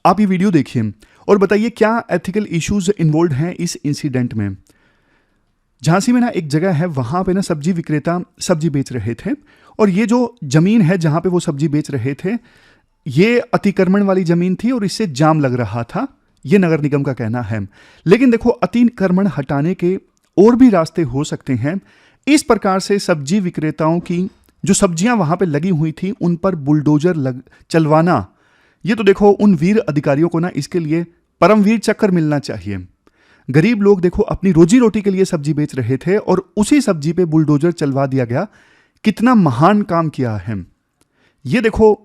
आप ये वीडियो देखिए और बताइए क्या एथिकल इश्यूज इन्वॉल्व हैं इस इंसिडेंट में। झांसी में ना एक जगह है, वहाँ पे ना सब्जी विक्रेता सब्जी बेच रहे थे और ये जो जमीन है जहाँ पे वो सब्जी बेच रहे थे ये अतिक्रमण वाली जमीन थी और इससे जाम लग रहा था, ये नगर निगम का कहना है। लेकिन देखो अतिक्रमण हटाने के और भी रास्ते हो सकते हैं। इस प्रकार से सब्जी विक्रेताओं की जो सब्जियां वहां पे लगी हुई थी उन पर बुलडोजर चलवाना, ये तो देखो उन वीर अधिकारियों को ना इसके लिए परमवीर चक्र मिलना चाहिए। गरीब लोग देखो अपनी रोजी रोटी के लिए सब्जी बेच रहे थे और उसी सब्जी पे बुलडोजर चलवा दिया गया। कितना महान काम किया है ये, देखो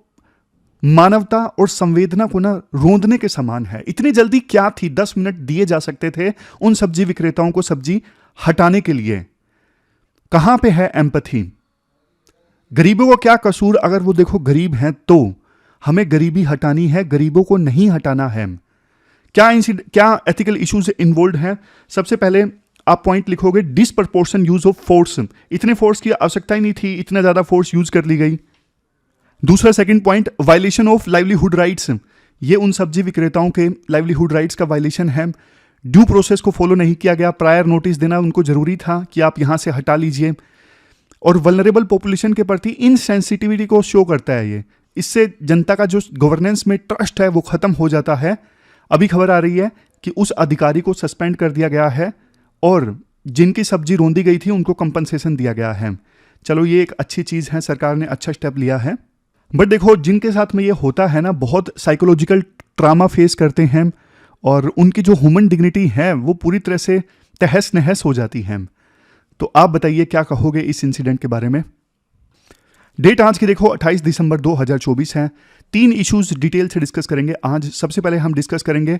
मानवता और संवेदना को ना रोंदने के समान है। इतनी जल्दी क्या थी, 10 मिनट दिए जा सकते थे उन सब्जी विक्रेताओं को सब्जी हटाने के लिए। कहां पे है एम्पैथी? गरीबों को क्या कसूर? अगर वो देखो गरीब हैं तो हमें गरीबी हटानी है, गरीबों को नहीं हटाना है। क्या एथिकल इश्यूज इन्वॉल्व हैं? सबसे पहले आप पॉइंट लिखोगे डिसप्रपोर्शन यूज ऑफ फोर्स। इतने फोर्स की आवश्यकता ही नहीं थी, इतना ज्यादा फोर्स यूज कर ली गई। दूसरा second point violation of livelihood rights. ये उन सब्जी विक्रेताओं के लाइवलीहुड राइट्स का वायलेशन है। ड्यू प्रोसेस को फॉलो नहीं किया गया, प्रायर नोटिस देना उनको जरूरी था कि आप यहां से हटा लीजिए। और वल्नरेबल पॉपुलेशन के प्रति इनसेंसिटिविटी को शो करता है ये। इससे जनता का जो गवर्नेंस में ट्रस्ट है वो खत्म हो जाता है। अभी खबर आ रही है कि उस अधिकारी को सस्पेंड कर दिया गया है और जिनकी सब्जी रोंदी गई थी उनको कंपनसेशन दिया गया है। चलो ये एक अच्छी चीज है, सरकार ने अच्छा स्टेप लिया है। बट देखो जिनके साथ में ये होता है ना, बहुत साइकोलॉजिकल ट्रामा फेस करते हैं और उनकी जो ह्यूमन डिग्निटी है वो पूरी तरह से तहस नहस हो जाती है। तो आप बताइए क्या कहोगे इस इंसिडेंट के बारे में। डेट आज की देखो 28 दिसंबर 2024 है। 3 इश्यूज डिटेल से डिस्कस करेंगे आज। सबसे पहले हम डिस्कस करेंगे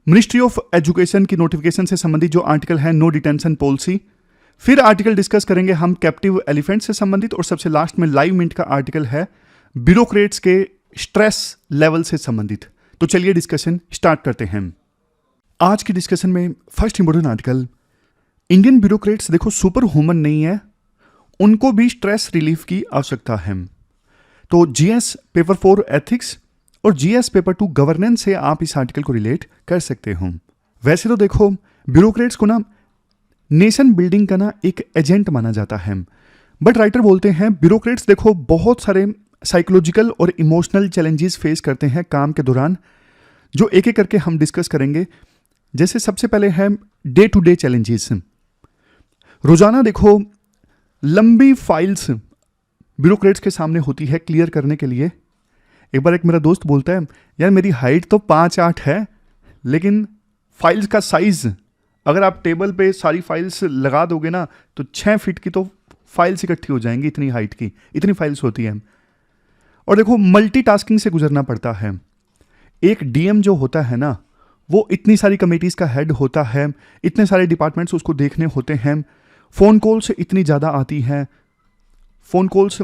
मिनिस्ट्री ऑफ एजुकेशन की नोटिफिकेशन से संबंधित जो आर्टिकल है नो डिटेंशन पॉलिसी। फिर आर्टिकल डिस्कस करेंगे हम कैप्टिव एलिफेंट से संबंधित और सबसे लास्ट में लाइव मिंट का आर्टिकल है ब्यूरोक्रेट्स के स्ट्रेस लेवल से संबंधित। तो चलिए डिस्कशन स्टार्ट करते हैं। आज की डिस्कशन में first important article, Indian bureaucrats देखो सुपर ह्यूमन नहीं है, उनको भी स्ट्रेस रिलीफ की आवश्यकता है। तो जीएस पेपर 4 एथिक्स और जीएस पेपर 2 गवर्नेंस से आप इस आर्टिकल को रिलेट कर सकते हो। वैसे तो देखो ब्यूरोक्रेट्स को ना नेशन बिल्डिंग का ना एक एजेंट माना जाता है, बट राइटर बोलते हैं ब्यूरोक्रेट्स देखो बहुत सारे साइकोलॉजिकल और इमोशनल चैलेंजेस फेस करते हैं काम के दौरान, जो एक एक करके हम डिस्कस करेंगे। जैसे सबसे पहले है डे टू डे चैलेंजेस। रोजाना देखो लंबी फाइल्स ब्यूरोक्रेट्स के सामने होती है क्लियर करने के लिए। एक बार एक मेरा दोस्त बोलता है यार मेरी हाइट तो 5'8" है, लेकिन फाइल्स का साइज अगर आप टेबल पे सारी फाइल्स लगा दोगे ना तो 6 फीट की तो फाइल्स इकट्ठी हो जाएंगी, इतनी हाइट की इतनी फाइल्स होती है। और देखो मल्टीटास्किंग से गुजरना पड़ता है। एक डीएम जो होता है ना वो इतनी सारी कमेटीज का हेड होता है, इतने सारे डिपार्टमेंट्स उसको देखने होते हैं, फोन कॉल्स इतनी ज़्यादा आती हैं। फोन कॉल्स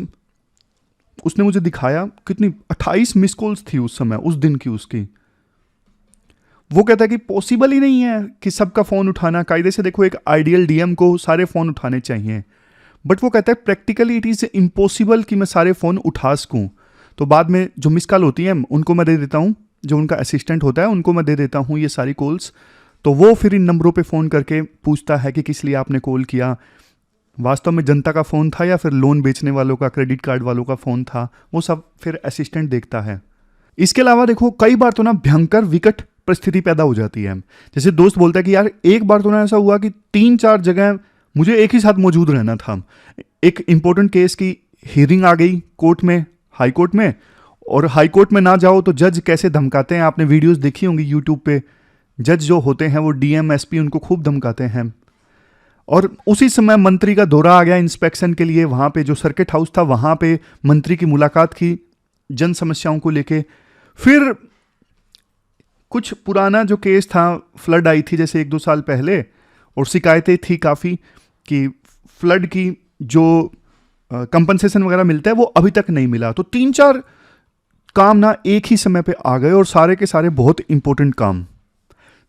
उसने मुझे दिखाया कितनी 28 मिस कॉल्स थी उस समय, उस दिन की उसकी। वो कहता है कि पॉसिबल ही नहीं है कि सबका फ़ोन उठाना। कायदे से देखो एक आइडियल डीएम को सारे फ़ोन उठाने चाहिए, बट वो कहता है प्रैक्टिकली इट इज़ इम्पॉसिबल कि मैं सारे फ़ोन उठा सकूँ। तो बाद में जो मिस कॉल होती है उनको मैं दे देता हूँ, जो उनका असिस्टेंट होता है उनको मैं दे देता हूँ ये सारी कॉल्स। तो वो फिर इन नंबरों पे फ़ोन करके पूछता है कि किस लिए आपने कॉल किया, वास्तव में जनता का फ़ोन था या फिर लोन बेचने वालों का, क्रेडिट कार्ड वालों का फ़ोन था, वो सब फिर असिस्टेंट देखता है। इसके अलावा देखो कई बार तो ना भयंकर विकट परिस्थिति पैदा हो जाती है। जैसे दोस्त बोलता है कि यार एक बार तो ना ऐसा हुआ कि 3-4 जगह मुझे एक ही साथ मौजूद रहना था। एक इंपॉर्टेंट केस की हियरिंग आ गई कोर्ट में, हाई कोर्ट में, और हाई कोर्ट में ना जाओ तो जज कैसे धमकाते हैं, आपने वीडियोस देखी होंगी यूट्यूब पे। जज जो होते हैं वो डीएम एसपी उनको खूब धमकाते हैं। और उसी समय मंत्री का दौरा आ गया इंस्पेक्शन के लिए, वहाँ पे जो सर्किट हाउस था वहाँ पे मंत्री की मुलाकात की जन समस्याओं को लेके। फिर कुछ पुराना जो केस था, फ्लड आई थी जैसे 1-2 साल पहले, और शिकायतें थी काफ़ी कि फ्लड की जो कंपनसेशन वगैरह मिलता है वो अभी तक नहीं मिला। तो 3-4 काम ना एक ही समय पे आ गए और सारे के सारे बहुत इंपॉर्टेंट काम।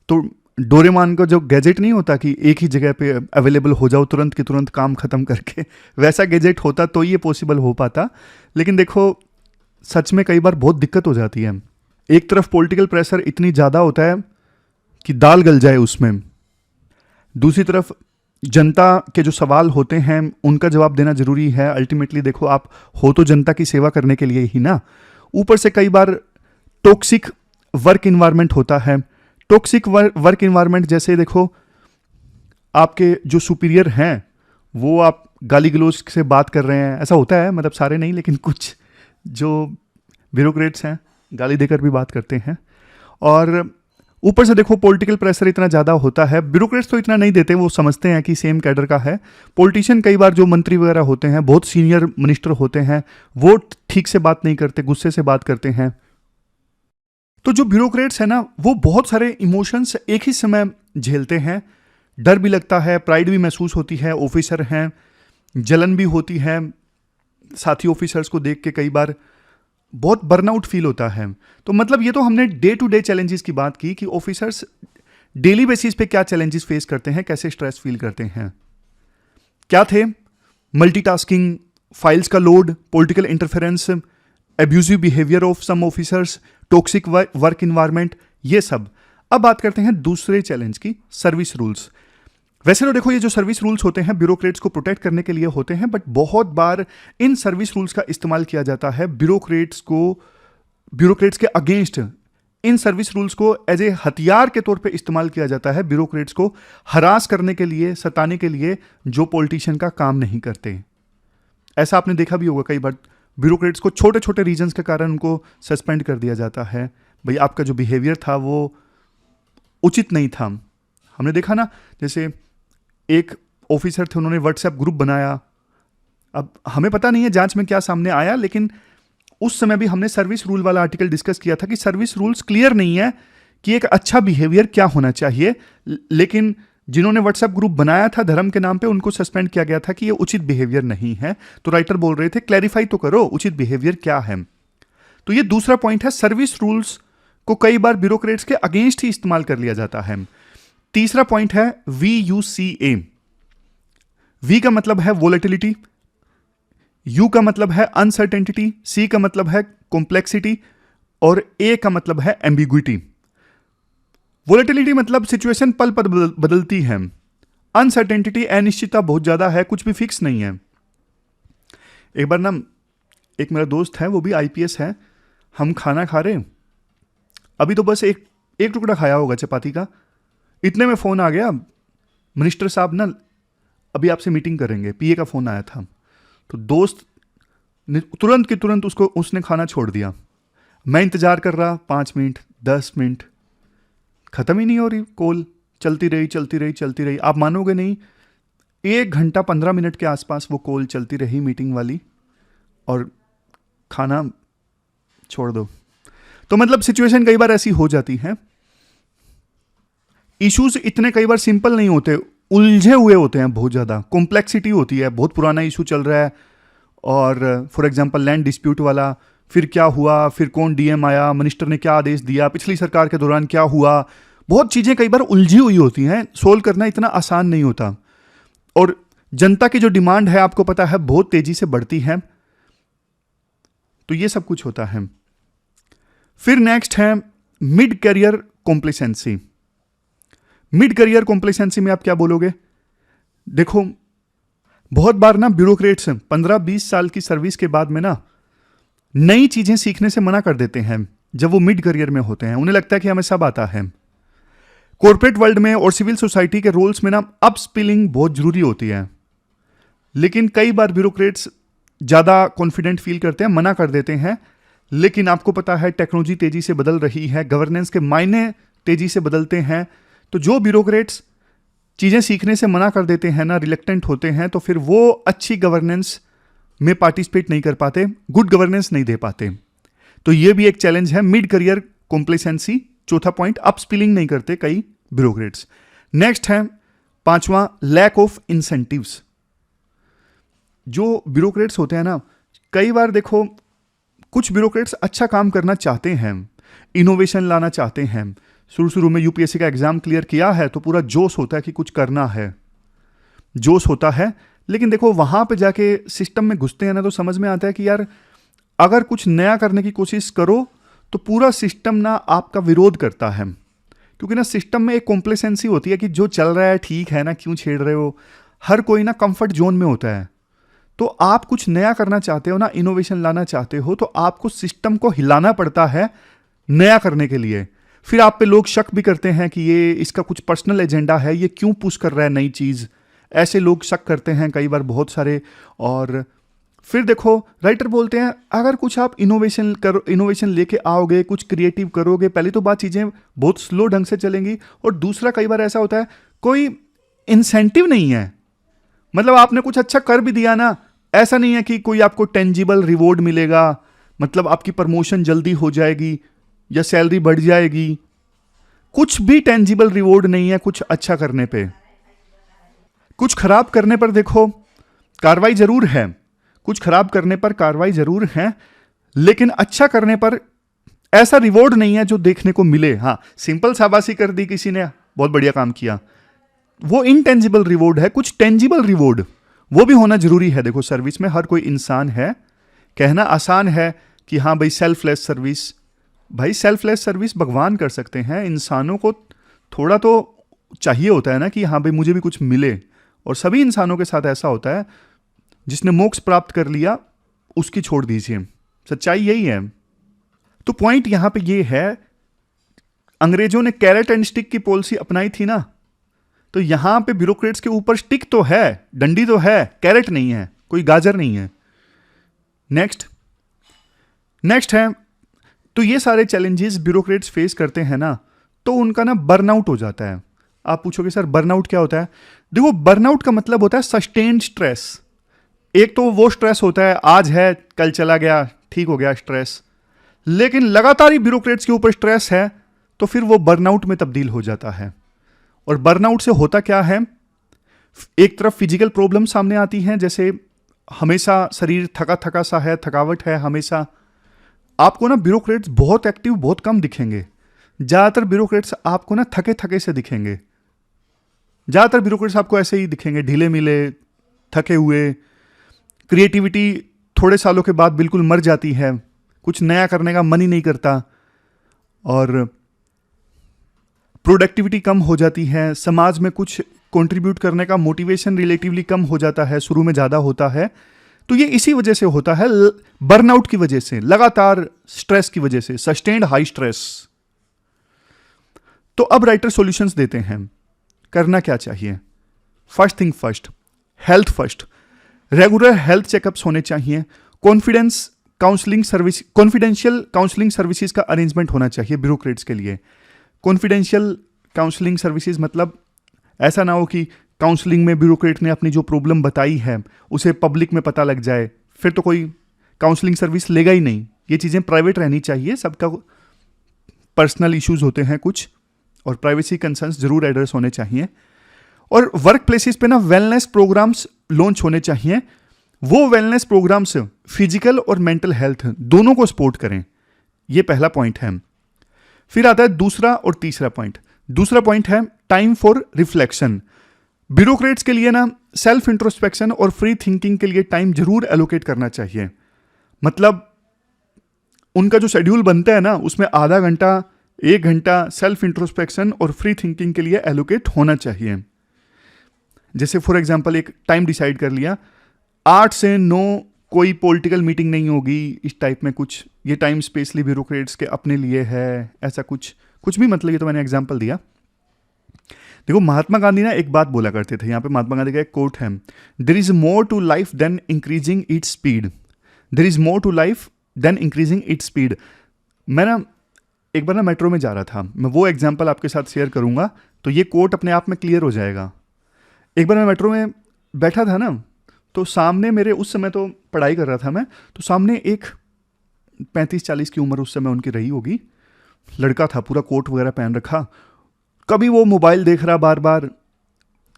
तो डोरेमोन का जो गैजेट नहीं होता कि एक ही जगह पे अवेलेबल हो जाओ तुरंत के तुरंत काम खत्म करके, वैसा गैजेट होता तो ये पॉसिबल हो पाता। लेकिन देखो सच में कई बार बहुत दिक्कत हो जाती है। एक तरफ पॉलिटिकल प्रेशर इतनी ज़्यादा होता है कि दाल गल जाए उसमें, दूसरी तरफ जनता के जो सवाल होते हैं उनका जवाब देना जरूरी है। अल्टीमेटली देखो, आप हो तो जनता की सेवा करने के लिए ही ना। ऊपर से कई बार टॉक्सिक वर्क इन्वायरमेंट होता है। टॉक्सिक वर्क इन्वायरमेंट जैसे देखो, आपके जो सुपीरियर हैं वो आप गाली गलौज से बात कर रहे हैं, ऐसा होता है, मतलब सारे नहीं लेकिन कुछ जो ब्यूरोक्रेट्स हैं गाली देकर भी बात करते हैं। और ऊपर से देखो पॉलिटिकल प्रेशर इतना ज़्यादा होता है। ब्यूरोक्रेट्स तो इतना नहीं देते, वो समझते हैं कि सेम कैडर का है। पॉलिटिशियन कई बार जो मंत्री वगैरह होते हैं, बहुत सीनियर मिनिस्टर होते हैं, वो ठीक से बात नहीं करते, गुस्से से बात करते हैं। तो जो ब्यूरोक्रेट्स है ना, वो बहुत सारे इमोशंस एक ही समय झेलते हैं। डर भी लगता है, प्राइड भी महसूस होती है, ऑफिसर हैं, जलन भी होती है साथी ऑफिसर्स को देख के, कई बार बहुत बर्नआउट फील होता है। तो मतलब ये तो हमने डे टू डे चैलेंजेस की बात की कि ऑफिसर्स डेली बेसिस पे क्या चैलेंजेस फेस करते हैं, कैसे स्ट्रेस फील करते हैं। क्या थे? मल्टीटास्किंग, फाइल्स का load, political interference, abusive behaviour of some officers, toxic work environment, ये सब। अब बात करते हैं दूसरे चैलेंज की, सर्विस रूल्स। वैसे तो देखो, ये जो सर्विस रूल्स होते हैं ब्यूरोक्रेट्स को प्रोटेक्ट करने के लिए होते हैं, बट बहुत बार इन सर्विस रूल्स का इस्तेमाल किया जाता है ब्यूरोक्रेट्स के अगेंस्ट। इन सर्विस रूल्स को एज ए हथियार के तौर पे इस्तेमाल किया जाता है ब्यूरोक्रेट्स को हरास करने के लिए, सताने के लिए, जो पॉलिटिशियन का काम नहीं करते। ऐसा आपने देखा भी होगा, कई बार ब्यूरोक्रेट्स को छोटे छोटे रीजंस के कारण उनको सस्पेंड कर दिया जाता है। भाई आपका जो बिहेवियर था वो उचित नहीं था। हमने देखा ना, जैसे एक ऑफिसर थे, उन्होंने व्हाट्सएप ग्रुप बनाया। अब हमें पता नहीं है जांच में क्या सामने आया, लेकिन उस समय भी हमने सर्विस रूल वाला आर्टिकल डिस्कस किया था कि सर्विस रूल्स क्लियर नहीं है कि एक अच्छा बिहेवियर क्या होना चाहिए। लेकिन जिन्होंने व्हाट्सएप ग्रुप बनाया था धर्म के नाम पे, उनको सस्पेंड किया गया था कि ये उचित बिहेवियर नहीं है। तो राइटर बोल रहे थे क्लैरिफाई तो करो, उचित बिहेवियर क्या है। तो ये दूसरा पॉइंट है, सर्विस रूल्स को कई बार ब्यूरोक्रेट्स के अगेंस्ट ही इस्तेमाल कर लिया जाता है। तीसरा पॉइंट है VUCA। V का मतलब है वोलेटिलिटी, U का मतलब है अनसर्टेनिटी, C का मतलब है कॉम्प्लेक्सिटी और A का मतलब है एम्बिग्विटी। वोलेटिलिटी मतलब सिचुएशन पल पल बदलती है। अनसर्टेनिटी, अनिश्चितता बहुत ज्यादा है, कुछ भी फिक्स नहीं है। एक बार ना, एक मेरा दोस्त है, वो भी IPS है, हम खाना खा रहे, अभी तो बस एक टुकड़ा खाया होगा चपाती का, इतने में फ़ोन आ गया, मिनिस्टर साहब ना अभी आपसे मीटिंग करेंगे। PA का फ़ोन आया था। तो दोस्त ने तुरंत की तुरंत उसने खाना छोड़ दिया। मैं इंतज़ार कर रहा 5 मिनट 10 मिनट, ख़त्म ही नहीं हो रही कॉल, चलती रही। आप मानोगे नहीं, 1 घंटा 15 मिनट के आसपास वो कॉल चलती रही मीटिंग वाली, और खाना छोड़ दो। तो मतलब सिचुएशन कई बार ऐसी हो जाती है। इश्यूज इतने कई बार सिंपल नहीं होते, उलझे हुए होते हैं, बहुत ज़्यादा कॉम्प्लेक्सिटी होती है। बहुत पुराना इशू चल रहा है, और फॉर एग्जांपल लैंड डिस्प्यूट वाला, फिर क्या हुआ, फिर कौन DM आया, मिनिस्टर ने क्या आदेश दिया, पिछली सरकार के दौरान क्या हुआ, बहुत चीज़ें कई बार उलझी हुई होती हैं। सोल्व करना इतना आसान नहीं होता। और जनता की जो डिमांड है, आपको पता है, बहुत तेजी से बढ़ती है। तो ये सब कुछ होता है। फिर नेक्स्ट है mid career complacency. Mid career complacency में आप क्या बोलोगे? देखो, बहुत बार ना ब्यूरोक्रेट्स 15-20 साल की सर्विस के बाद में ना नई चीजें सीखने से मना कर देते हैं। जब वो मिड करियर में होते हैं, उन्हें लगता है कि हमें सब आता है। कॉर्पोरेट वर्ल्ड में और सिविल सोसाइटी के रोल्स में ना अपस्किलिंग बहुत जरूरी होती है, लेकिन कई बार ब्यूरोक्रेट्स ज्यादा कॉन्फिडेंट फील करते हैं, मना कर देते हैं। लेकिन आपको पता है टेक्नोलॉजी तेजी से बदल रही है, गवर्नेंस के मायने तेजी से बदलते हैं। तो जो ब्यूरोक्रेट्स चीज़ें सीखने से मना कर देते हैं ना, रिलेक्टेंट होते हैं, तो फिर वो अच्छी गवर्नेंस में पार्टिसिपेट नहीं कर पाते, गुड गवर्नेंस नहीं दे पाते। तो ये भी एक चैलेंज है, मिड करियर कॉम्प्लेसेंसी। चौथा पॉइंट, अपस्किलिंग नहीं करते कई ब्यूरोक्रेट्स। नेक्स्ट है 5वां, लैक ऑफ इंसेंटिव्स। जो ब्यूरोक्रेट्स होते हैं ना, कई बार देखो कुछ ब्यूरोक्रेट्स अच्छा काम करना चाहते हैं, इनोवेशन लाना चाहते हैं। शुरू में UPSC का एग्जाम क्लियर किया है तो पूरा जोश होता है कि कुछ करना है, जोश होता है। लेकिन देखो वहां पे जाके सिस्टम में घुसते हैं ना, तो समझ में आता है कि यार अगर कुछ नया करने की कोशिश करो तो पूरा सिस्टम ना आपका विरोध करता है, क्योंकि ना सिस्टम में एक कॉम्प्लेसेंसी होती है कि जो चल रहा है ठीक है ना, क्यों छेड़ रहे हो। हर कोई ना कंफर्ट जोन में होता है। तो आप कुछ नया करना चाहते हो ना, इनोवेशन लाना चाहते हो, तो आपको सिस्टम को हिलाना पड़ता है नया करने के लिए। फिर आप पे लोग शक भी करते हैं कि ये इसका कुछ पर्सनल एजेंडा है, ये क्यों पुश कर रहा है नई चीज़। ऐसे लोग शक करते हैं कई बार, बहुत सारे। और फिर देखो, राइटर बोलते हैं अगर कुछ आप इनोवेशन लेके आओगे, कुछ क्रिएटिव करोगे, पहले तो बात चीज़ें बहुत स्लो ढंग से चलेंगी, और दूसरा कई बार ऐसा होता है कोई इंसेंटिव नहीं है। मतलब आपने कुछ अच्छा कर भी दिया ना, ऐसा नहीं है कि कोई आपको टेंजिबल रिवॉर्ड मिलेगा, मतलब आपकी प्रमोशन जल्दी हो जाएगी या सैलरी बढ़ जाएगी। कुछ भी टेंजिबल रिवॉर्ड नहीं है कुछ अच्छा करने पे। कुछ खराब करने पर देखो कार्रवाई जरूर है, कुछ खराब करने पर कार्रवाई जरूर है, लेकिन अच्छा करने पर ऐसा रिवॉर्ड नहीं है जो देखने को मिले। हाँ, सिंपल शाबाशी कर दी किसी ने, बहुत बढ़िया काम किया, वो इनटेंजिबल रिवॉर्ड है। कुछ टेंजिबल रिवॉर्ड वो भी होना जरूरी है। देखो, सर्विस में हर कोई इंसान है। कहना आसान है कि हाँ भाई सेल्फलेस सर्विस, भाई सेल्फलेस सर्विस भगवान कर सकते हैं। इंसानों को थोड़ा तो चाहिए होता है ना कि हाँ भाई मुझे भी कुछ मिले, और सभी इंसानों के साथ ऐसा होता है। जिसने मोक्ष प्राप्त कर लिया उसकी छोड़ दीजिए, सच्चाई यही है। तो पॉइंट यहां पे ये है, अंग्रेजों ने कैरेट एंड स्टिक की पॉलिसी अपनाई थी ना, तो यहां पे ब्यूरोक्रेट्स के ऊपर स्टिक तो है, डंडी तो है, कैरेट नहीं है, कोई गाजर नहीं है। नेक्स्ट है, तो ये सारे चैलेंजेस ब्यूरोक्रेट्स फेस करते हैं ना, तो उनका ना बर्नआउट हो जाता है। आप पूछोगे सर बर्नआउट क्या होता है? देखो, बर्नआउट का मतलब होता है सस्टेन्ड स्ट्रेस। एक तो वो स्ट्रेस होता है आज है कल चला गया, ठीक हो गया स्ट्रेस, लेकिन लगातार ही ब्यूरोक्रेट्स के ऊपर स्ट्रेस है, तो फिर वो बर्नआउट में तब्दील हो जाता है। और बर्नआउट से होता क्या है, एक तरफ फिजिकल प्रॉब्लम सामने आती हैं, जैसे हमेशा शरीर थका थका सा है, थकावट है हमेशा। आपको ना ब्यूरोक्रेट्स बहुत एक्टिव बहुत कम दिखेंगे। ज़्यादातर ब्यूरोक्रेट्स आपको ना थके थके से दिखेंगे। ज़्यादातर ब्यूरोक्रेट्स आपको ऐसे ही दिखेंगे, ढीले मिले, थके हुए। क्रिएटिविटी थोड़े सालों के बाद बिल्कुल मर जाती है, कुछ नया करने का मन ही नहीं करता, और प्रोडक्टिविटी कम हो जाती है। समाज में कुछ कंट्रीब्यूट करने का मोटिवेशन रिलेटिवली कम हो जाता है, शुरू में ज़्यादा होता है। तो ये इसी वजह से होता है, बर्नआउट की वजह से, लगातार स्ट्रेस की वजह से, सस्टेन्ड हाई स्ट्रेस। तो अब राइटर सॉल्यूशंस देते हैं, करना क्या चाहिए। First thing first, health first. Regular health checkups होने चाहिए। कॉन्फिडेंशियल काउंसलिंग सर्विसेज का अरेंजमेंट होना चाहिए ब्यूरोक्रेट्स के लिए। कॉन्फिडेंशियल काउंसलिंग सर्विसेज मतलब ऐसा ना हो कि काउंसलिंग में ब्यूरोक्रेट ने अपनी जो प्रॉब्लम बताई है उसे पब्लिक में पता लग जाए, फिर तो कोई काउंसलिंग सर्विस लेगा ही नहीं। ये चीज़ें प्राइवेट रहनी चाहिए, सबका पर्सनल इश्यूज होते हैं कुछ, और प्राइवेसी कंसर्न्स जरूर एड्रेस होने चाहिए। और वर्क प्लेसेस पे ना वेलनेस प्रोग्राम्स लॉन्च होने चाहिए। वो वेलनेस प्रोग्राम्स फिजिकल और मेंटल हेल्थ दोनों को सपोर्ट करें। ये पहला पॉइंट है। फिर आता है दूसरा और तीसरा पॉइंट। दूसरा पॉइंट है टाइम फॉर रिफ्लेक्शन। ब्यूरोक्रेट्स के लिए ना सेल्फ इंट्रोस्पेक्शन और फ्री थिंकिंग के लिए टाइम जरूर एलोकेट करना चाहिए। मतलब उनका जो शेड्यूल बनता है ना, उसमें आधा घंटा 1 घंटा सेल्फ इंट्रोस्पेक्शन और फ्री थिंकिंग के लिए एलोकेट होना चाहिए। जैसे फॉर एग्जांपल एक टाइम डिसाइड कर लिया, 8 से 9 कोई पॉलिटिकल मीटिंग नहीं होगी, इस टाइप में कुछ। ये टाइम स्पेशली ब्यूरोक्रेट्स के अपने लिए है, ऐसा कुछ भी, मतलब ये तो मैंने एग्जांपल दिया। देखो, महात्मा गांधी ना एक बात बोला करते थे, यहाँ पे महात्मा गांधी का एक कोट है, there is more to life than increasing its speed. There is more to life than increasing its speed. मैं ना एक बार ना मेट्रो में जा रहा था, मैं वो एग्जाम्पल आपके साथ शेयर करूंगा तो ये कोट अपने आप में क्लियर हो जाएगा। एक बार मैं मेट्रो में बैठा था ना, तो सामने मेरे, उस समय तो पढ़ाई कर रहा था मैं, तो सामने एक 35-40 की उम्र उस समय उनकी रही होगी, लड़का था, पूरा कोट वगैरह पहन रखा। कभी वो मोबाइल देख रहा बार बार,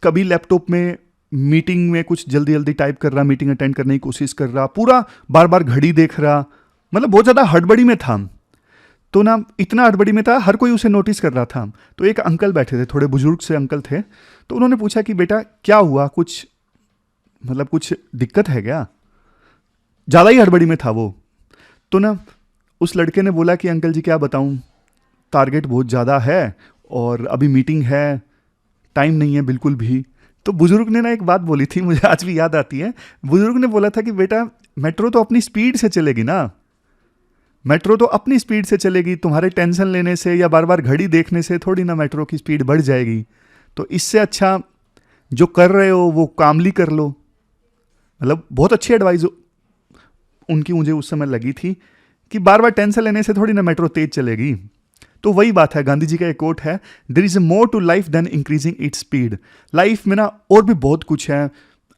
कभी लैपटॉप में मीटिंग में कुछ जल्दी जल्दी टाइप कर रहा, मीटिंग अटेंड करने की कोशिश कर रहा, पूरा बार बार घड़ी देख रहा, मतलब बहुत ज़्यादा हड़बड़ी में था। तो ना इतना हड़बड़ी में था, हर कोई उसे नोटिस कर रहा था। तो एक अंकल बैठे थे, थोड़े बुजुर्ग से अंकल थे, तो उन्होंने पूछा कि बेटा क्या हुआ, कुछ मतलब कुछ दिक्कत है क्या? ज़्यादा ही हड़बड़ी में था वो। तो ना उस लड़के ने बोला कि अंकल जी क्या बताऊं, टारगेट बहुत ज़्यादा है और अभी मीटिंग है, टाइम नहीं है बिल्कुल भी। तो बुजुर्ग ने ना एक बात बोली थी, मुझे आज भी याद आती है। बुजुर्ग ने बोला था कि बेटा मेट्रो तो अपनी स्पीड से चलेगी ना, मेट्रो तो अपनी स्पीड से चलेगी, तुम्हारे टेंशन लेने से या बार बार घड़ी देखने से थोड़ी ना मेट्रो की स्पीड बढ़ जाएगी। तो इससे अच्छा जो कर रहे हो वो कामली कर लो। मतलब बहुत अच्छी एडवाइस उनकी मुझे उस समय लगी थी कि बार बार टेंशन लेने से थोड़ी ना मेट्रो तेज चलेगी। तो वही बात है, गांधी जी का एक कोट है, there is more to life than increasing its speed. Life में ना और भी बहुत कुछ है,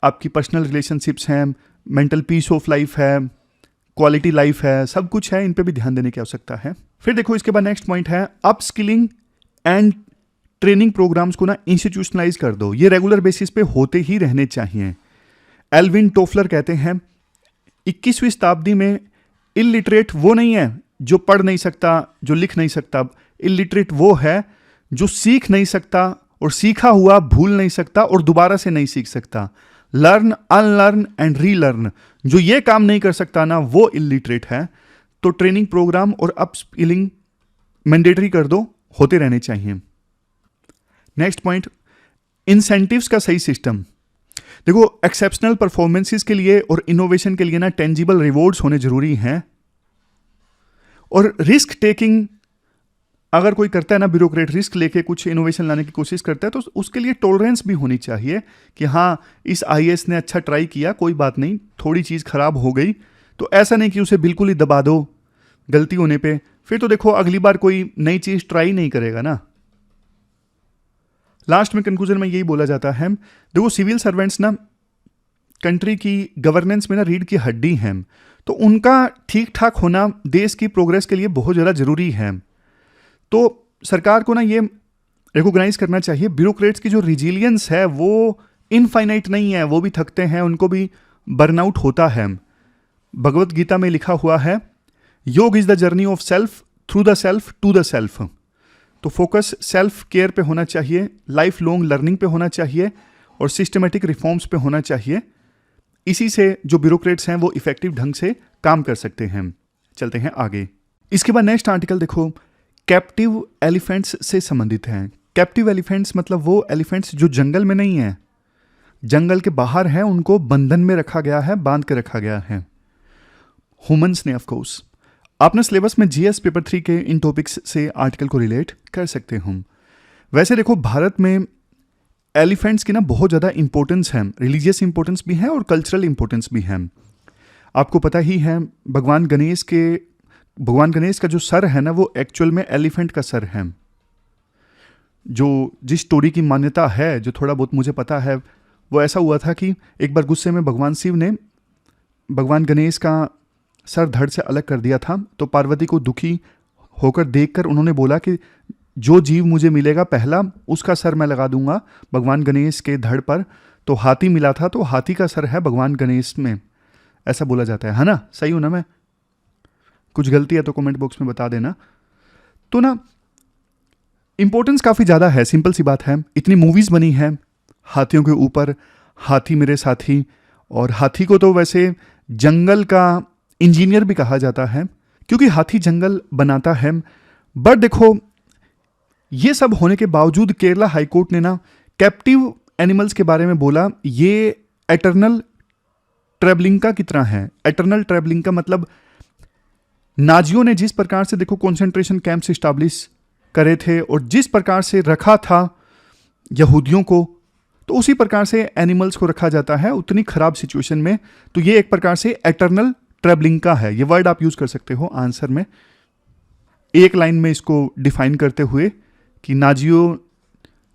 आपकी पर्सनल रिलेशनशिप्स हैं, मेंटल पीस ऑफ लाइफ है, क्वालिटी लाइफ है, सब कुछ है, इन पे भी ध्यान देने की आवश्यकता है। फिर देखो इसके बाद नेक्स्ट पॉइंट है, upskilling and training programmes को ना इंस्टीट्यूशनलाइज कर दो, ये रेगुलर बेसिस पे होते ही रहने चाहिए। एल्विन टोफलर कहते हैं 21वीं शताब्दी में इलिटरेट वो नहीं है जो पढ़ नहीं सकता, जो लिख नहीं सकता। इलिटरेट वो है जो सीख नहीं सकता और सीखा हुआ भूल नहीं सकता और दोबारा से नहीं सीख सकता। लर्न, अनलर्न एंड रीलर्न, जो ये काम नहीं कर सकता ना, वो इलिटरेट है। तो ट्रेनिंग प्रोग्राम और अप स्किलिंग मैंडेटरी कर दो, होते रहने चाहिए। नेक्स्ट पॉइंट, इंसेंटिव्स का सही सिस्टम। देखो एक्सेप्शनल परफॉर्मेंसेस के लिए और इनोवेशन के लिए ना टेंजिबल रिवॉर्ड्स होने जरूरी हैं। और रिस्क टेकिंग अगर कोई करता है ना, ब्यूरोक्रेट रिस्क लेके कुछ इनोवेशन लाने की कोशिश करता है, तो उसके लिए टॉलरेंस भी होनी चाहिए कि हाँ इस आईएएस ने अच्छा ट्राई किया, कोई बात नहीं, थोड़ी चीज़ खराब हो गई, तो ऐसा नहीं कि उसे बिल्कुल ही दबा दो गलती होने पे, फिर तो देखो अगली बार कोई नई चीज़ ट्राई नहीं करेगा ना। लास्ट में कंक्लूजन में यही बोला जाता है, देखो सिविल सर्वेंट्स ना कंट्री की गवर्नेंस में ना रीढ़ की हड्डी हैं, तो उनका ठीक ठाक होना देश की प्रोग्रेस के लिए बहुत ज़्यादा ज़रूरी है। तो सरकार को ना ये रिकॉग्नाइज करना चाहिए, ब्यूरोक्रेट्स की जो रिजिलियंस है वो इनफाइनाइट नहीं है, वो भी थकते हैं, उनको भी बर्नआउट होता है। भगवत गीता में लिखा हुआ है, yoga is the journey of self through the self to the self. तो फोकस सेल्फ केयर पे होना चाहिए, लाइफ लॉन्ग लर्निंग पे होना चाहिए और सिस्टमेटिक रिफॉर्म्स पे होना चाहिए। इसी से जो ब्यूरोक्रेट्स हैं वो इफेक्टिव ढंग से काम कर सकते हैं। चलते हैं आगे। इसके बाद नेक्स्ट आर्टिकल देखो, कैप्टिव एलिफेंट्स से संबंधित हैं। कैप्टिव एलिफेंट्स मतलब वो एलिफेंट्स जो जंगल में नहीं है, जंगल के बाहर हैं, उनको बंधन में रखा गया है, बांध के रखा गया है। ह्यूमंस ने, ऑफ कोर्स। आपने सिलेबस में जीएस पेपर 3 के इन टॉपिक्स से आर्टिकल को रिलेट कर सकते हम। वैसे देखो भारत में एलिफेंट्स की ना बहुत ज़्यादा इंपॉर्टेंस है, रिलीजियस इंपॉर्टेंस भी है और कल्चरल इंपॉर्टेंस भी है। आपको पता ही है भगवान गणेश का जो सर है ना, वो एक्चुअल में एलिफेंट का सर है। जिस स्टोरी की मान्यता है, जो थोड़ा बहुत मुझे पता है, वो ऐसा हुआ था कि एक बार गुस्से में भगवान शिव ने भगवान गणेश का सर धड़ से अलग कर दिया था। तो पार्वती को दुखी होकर देखकर उन्होंने बोला कि जो जीव मुझे मिलेगा पहला, उसका सर मैं लगा दूंगा भगवान गणेश के धड़ पर। तो हाथी मिला था, तो हाथी का सर है भगवान गणेश में, ऐसा बोला जाता है ना? सही हूं ना मैं? कुछ गलती है तो कमेंट बॉक्स में बता देना। तो ना इंपॉर्टेंस काफ़ी ज़्यादा है, सिंपल सी बात है। इतनी मूवीज़ बनी है हाथियों के ऊपर, हाथी मेरे साथी, और हाथी को तो वैसे जंगल का इंजीनियर भी कहा जाता है क्योंकि हाथी जंगल बनाता है। बट देखो ये सब होने के बावजूद केरला हाईकोर्ट ने ना कैप्टिव एनिमल्स के बारे में बोला, ये एटर्नल ट्रेवलिंका की तरह है। एटर्नल ट्रेवलिंका मतलब नाजियों ने जिस प्रकार से देखो कंसंट्रेशन कैंप्स इस्टेब्लिश करे थे और जिस प्रकार से रखा था यहूदियों को, तो उसी प्रकार से एनिमल्स को रखा जाता है उतनी खराब सिचुएशन में। तो ये एक प्रकार से एटर्नल ट्रेवलिंका है। ये वर्ड आप यूज कर सकते हो आंसर में, एक लाइन में इसको डिफाइन करते हुए कि नाजियों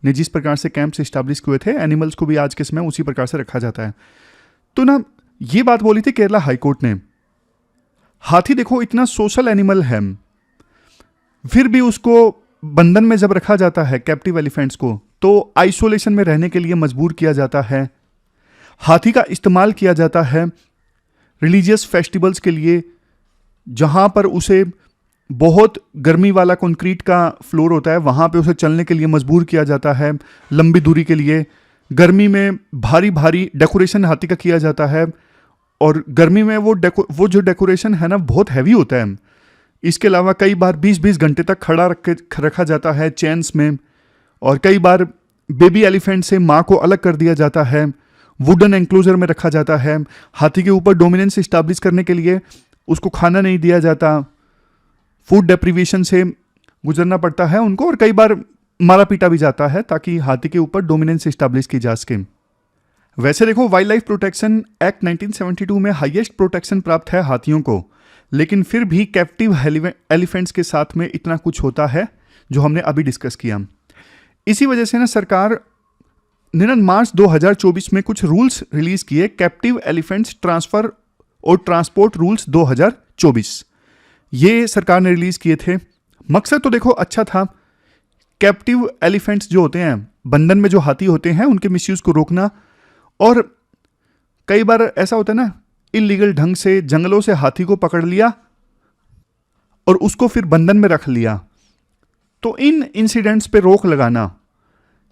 ने जिस प्रकार से कैंप्स इस्टेब्लिश हुए थे, एनिमल्स को भी आज के समय उसी प्रकार से रखा जाता है। तो ना ये बात बोली थी केरला हाईकोर्ट ने। हाथी देखो इतना सोशल एनिमल है, फिर भी उसको बंधन में जब रखा जाता है कैप्टिव एलिफेंट्स को, तो आइसोलेशन में रहने के लिए मजबूर किया जाता है। हाथी का इस्तेमाल किया जाता है रिलीजियस फेस्टिवल्स के लिए, जहां पर उसे बहुत गर्मी वाला कंक्रीट का फ्लोर होता है, वहां पे उसे चलने के लिए मजबूर किया जाता है लंबी दूरी के लिए। गर्मी में भारी भारी डेकोरेशन हाथी का किया जाता है, और गर्मी में वो जो डेकोरेशन है ना बहुत हैवी होता है, इसके अलावा कई बार 20-20 घंटे तक खड़ा रखा जाता है चेन्स में, और कई बार बेबी एलिफेंट से माँ को अलग कर दिया जाता है, वुडन एंक्लोजर में रखा जाता है। हाथी के ऊपर डोमिनेंस इस्टेब्लिश करने के लिए उसको खाना नहीं दिया जाता, फूड डेप्रीवेशन से गुजरना पड़ता है उनको, और कई बार मारा पीटा भी जाता है ताकि हाथी के ऊपर डोमिनेंस इस्टेब्लिश की जा सके। वैसे देखो, वाइल्ड लाइफ प्रोटेक्शन एक्ट 1972 में हाईएस्ट प्रोटेक्शन प्राप्त है हाथियों को, लेकिन फिर भी कैप्टिव एलिफेंट्स के साथ में इतना कुछ होता है जो हमने अभी डिस्कस किया। इसी वजह से ना सरकार ने ना मार्च 2024 में कुछ रूल्स रिलीज किए, कैप्टिव एलिफेंट्स ट्रांसफर और ट्रांसपोर्ट रूल्स 2024। ये सरकार ने रिलीज किए थे। मकसद तो देखो अच्छा था, कैप्टिव एलिफेंट्स जो होते हैं, बंधन में जो हाथी होते हैं, उनके मिसयूज को रोकना। और कई बार ऐसा होता है ना, इलीगल ढंग से जंगलों से हाथी को पकड़ लिया और उसको फिर बंधन में रख लिया, तो इन इंसिडेंट्स पे रोक लगाना,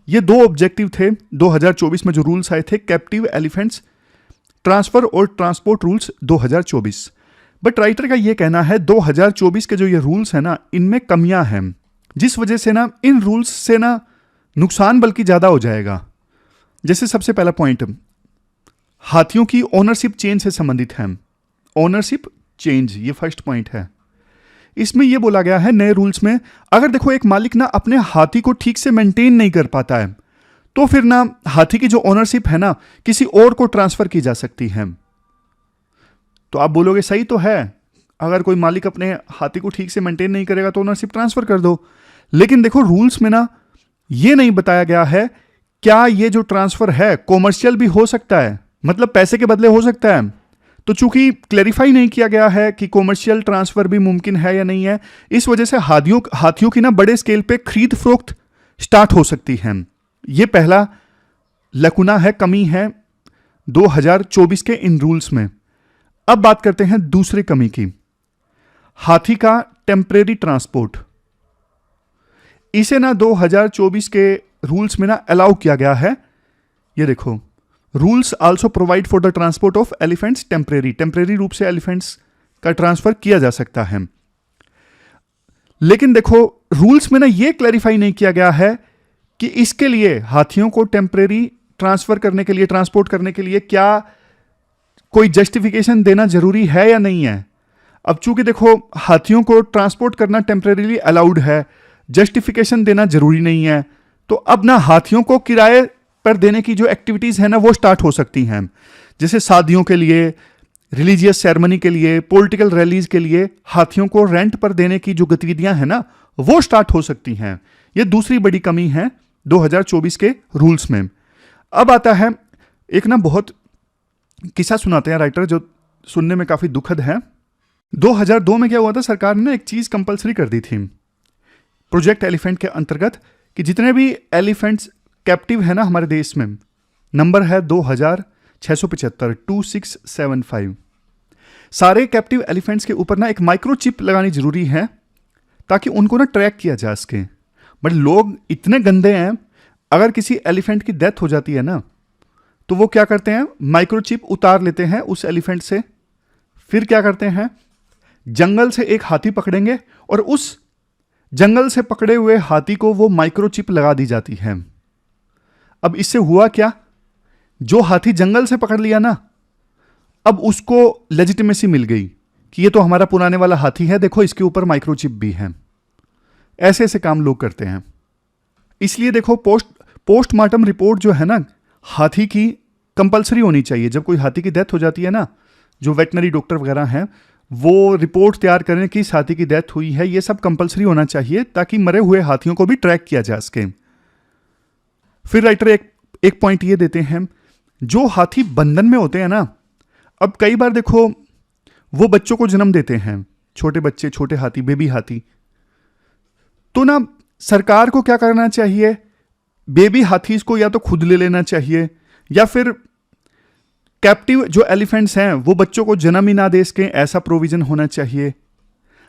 ये दो ऑब्जेक्टिव थे 2024 में जो रूल्स आए थे, कैप्टिव एलिफेंट्स ट्रांसफर और ट्रांसपोर्ट रूल्स 2024। बट राइटर का ये कहना है 2024 के जो ये रूल्स है ना, इनमें कमियां हैं, जिस वजह से ना इन रूल्स से ना नुकसान बल्कि ज्यादा हो जाएगा। जैसे सबसे पहला पॉइंट, हाथियों की ओनरशिप चेंज से संबंधित है। ओनरशिप चेंज, ये फर्स्ट पॉइंट है। इसमें यह बोला गया है नए रूल्स में, अगर देखो एक मालिक ना अपने हाथी को ठीक से मेंटेन नहीं कर पाता है, तो फिर ना हाथी की जो ओनरशिप है ना किसी और को ट्रांसफर की जा सकती है। तो आप बोलोगे सही तो है, अगर कोई मालिक अपने हाथी को ठीक से मेंटेन नहीं करेगा तो ओनरशिप ट्रांसफर कर दो। लेकिन देखो रूल्स में ना ये नहीं बताया गया है क्या ये जो ट्रांसफर है कॉमर्शियल भी हो सकता है, मतलब पैसे के बदले हो सकता है। तो चूंकि क्लैरिफाई नहीं किया गया है कि कॉमर्शियल ट्रांसफर भी मुमकिन है या नहीं है, इस वजह से हाथियों की ना बड़े स्केल पे खरीद फरोख्त स्टार्ट हो सकती है। ये पहला लकुना है, कमी है 2024 के इन रूल्स में। अब बात करते हैं दूसरी कमी की, हाथी का टेम्परेरी ट्रांसपोर्ट। इसे ना 2024 के रूल्स में ना अलाउ किया गया है। ये देखो, rules also provide for the transport of elephants temporary रूप से एलिफेंट्स का ट्रांसफर किया जा सकता है। लेकिन देखो रूल्स में ना यह क्लैरिफाई नहीं किया गया है कि इसके लिए हाथियों को टेम्परेरी ट्रांसफर करने के लिए, ट्रांसपोर्ट करने के लिए क्या कोई जस्टिफिकेशन देना जरूरी है या नहीं है। अब चूंकि देखो हाथियों को ट्रांसपोर्ट करना टेम्परेरीली अलाउड है, जस्टिफिकेशन देना जरूरी नहीं है, तो अब ना हाथियों को किराए पर देने की जो एक्टिविटीज है ना वो स्टार्ट हो सकती हैं। जैसे शादियों के लिए, रिलीजियस सेरेमनी के लिए, पॉलिटिकल रैलीज के लिए हाथियों को रेंट पर देने की जो गतिविधियां हैं ना वो स्टार्ट हो सकती हैं। ये दूसरी बड़ी कमी है 2024 के रूल्स में। अब आता है एक ना बहुत किस्सा सुनाते हैं राइटर जो सुनने में काफी दुखद है। 2002 में क्या हुआ था, सरकार ने एक चीज कंपलसरी कर दी थी प्रोजेक्ट एलिफेंट के अंतर्गत कि जितने भी एलिफेंट्स कैप्टिव है ना हमारे देश में, नंबर है 2675 2675, सारे कैप्टिव एलिफेंट्स के ऊपर ना एक माइक्रोचिप लगानी जरूरी है ताकि उनको ना ट्रैक किया जा सके। बट लोग इतने गंदे हैं, अगर किसी एलिफेंट की डेथ हो जाती है ना तो वो क्या करते हैं, माइक्रोचिप उतार लेते हैं उस एलिफेंट से, फिर क्या करते हैं, जंगल से एक हाथी पकड़ेंगे और उस जंगल से पकड़े हुए हाथी को वो माइक्रोचिप लगा दी जाती है। अब इससे हुआ क्या, जो हाथी जंगल से पकड़ लिया ना, अब उसको लेजिटिमेसी मिल गई कि ये तो हमारा पुराने वाला हाथी है, देखो इसके ऊपर माइक्रोचिप भी है। ऐसे ऐसे काम लोग करते हैं। इसलिए देखो पोस्टमार्टम रिपोर्ट जो है ना हाथी की कंपलसरी होनी चाहिए। जब कोई हाथी की डेथ हो जाती है ना, जो वेटनरी डॉक्टर वगैरह हैं वो रिपोर्ट तैयार करें कि इस हाथी की डेथ हुई है, ये सब कंपलसरी होना चाहिए ताकि मरे हुए हाथियों को भी ट्रैक किया जा सके। फिर राइटर एक पॉइंट ये देते हैं, जो हाथी बंधन में होते हैं ना, अब कई बार देखो वो बच्चों को जन्म देते हैं, छोटे बच्चे, छोटे हाथी, बेबी हाथी, तो ना सरकार को क्या करना चाहिए, बेबी हाथी को या तो खुद ले लेना चाहिए या फिर कैप्टिव जो एलिफेंट्स हैं वो बच्चों को जन्म ही ना दे सके, ऐसा प्रोविजन होना चाहिए।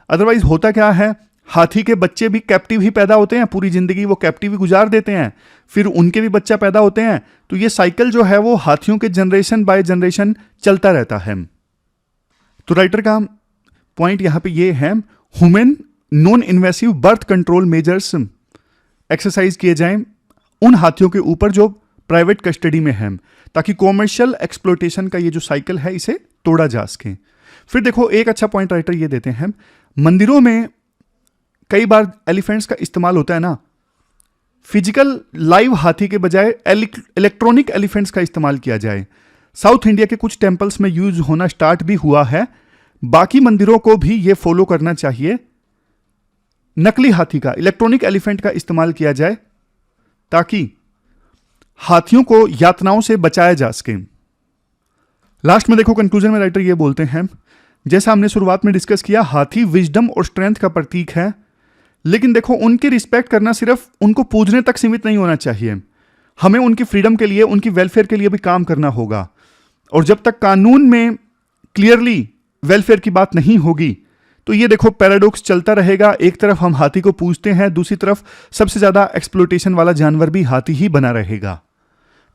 अदरवाइज होता क्या है, हाथी के बच्चे भी कैप्टिव ही पैदा होते हैं, पूरी जिंदगी वो कैप्टिव ही गुजार देते हैं, फिर उनके भी बच्चा पैदा होते हैं, तो ये साइकिल जो है वो हाथियों के जनरेशन बाय जनरेशन चलता रहता है। तो राइटर का पॉइंट यहां पे ये है, human non invasive birth control measures exercise किए जाएं उन हाथियों के ऊपर जो प्राइवेट कस्टडी में हैं, ताकि कॉमर्शियल एक्सप्लोटेशन का ये जो साइकिल है इसे तोड़ा जा सके। फिर देखो एक अच्छा पॉइंट राइटर ये देते हैं, मंदिरों में कई बार एलिफेंट्स का इस्तेमाल होता है ना, फिजिकल लाइव हाथी के बजाय इलेक्ट्रॉनिक एलिफेंट्स का इस्तेमाल किया जाए। साउथ इंडिया के कुछ टेम्पल्स में यूज होना स्टार्ट भी हुआ है, बाकी मंदिरों को भी ये फॉलो करना चाहिए। नकली हाथी का, इलेक्ट्रॉनिक एलिफेंट का इस्तेमाल किया जाए ताकि हाथियों को यातनाओं से बचाया जा सके। लास्ट में देखो कंक्लूजन में राइटर ये बोलते हैं, जैसा हमने शुरुआत में डिस्कस किया, हाथी विजडम और स्ट्रेंथ का प्रतीक है, लेकिन देखो उनकी रिस्पेक्ट करना सिर्फ उनको पूजने तक सीमित नहीं होना चाहिए। हमें उनकी फ्रीडम के लिए, उनकी वेलफेयर के लिए भी काम करना होगा। और जब तक कानून में क्लियरली वेलफेयर की बात नहीं होगी तो ये देखो पैराडॉक्स चलता रहेगा। एक तरफ हम हाथी को पूजते हैं, दूसरी तरफ सबसे ज्यादा एक्सप्लोटेशन वाला जानवर भी हाथी ही बना रहेगा।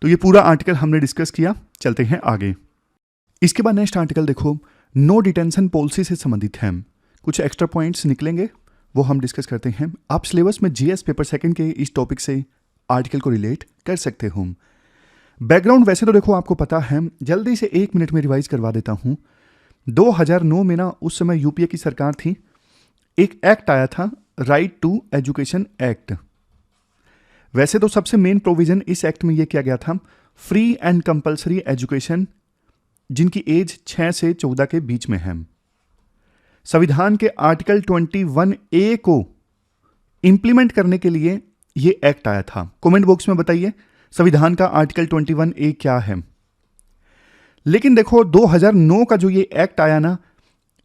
तो ये पूरा आर्टिकल हमने डिस्कस किया, चलते हैं आगे। इसके बाद नेक्स्ट आर्टिकल देखो, नो डिटेंशन पॉलिसी से संबंधित है। कुछ एक्स्ट्रा पॉइंट्स निकलेंगे, वो हम डिस्कस करते हैं। आप सिलेबस में जीएस पेपर सेकंड के इस टॉपिक से आर्टिकल को रिलेट कर सकते हो। बैकग्राउंड वैसे तो देखो आपको पता है, जल्दी से 1 मिनट में रिवाइज करवा देता हूं। 2009 में ना उस समय यूपीए की सरकार थी, एक एक्ट आया था, राइट टू एजुकेशन एक्ट। वैसे तो सबसे मेन प्रोविजन इस एक्ट में यह किया गया था, फ्री एंड कंपल्सरी एजुकेशन जिनकी एज 6 से 14 के बीच में है। संविधान के आर्टिकल 21A को इंप्लीमेंट करने के लिए यह एक्ट आया था। कमेंट बॉक्स में बताइए संविधान का आर्टिकल 21A क्या है। लेकिन देखो 2009 का जो ये एक्ट आया ना,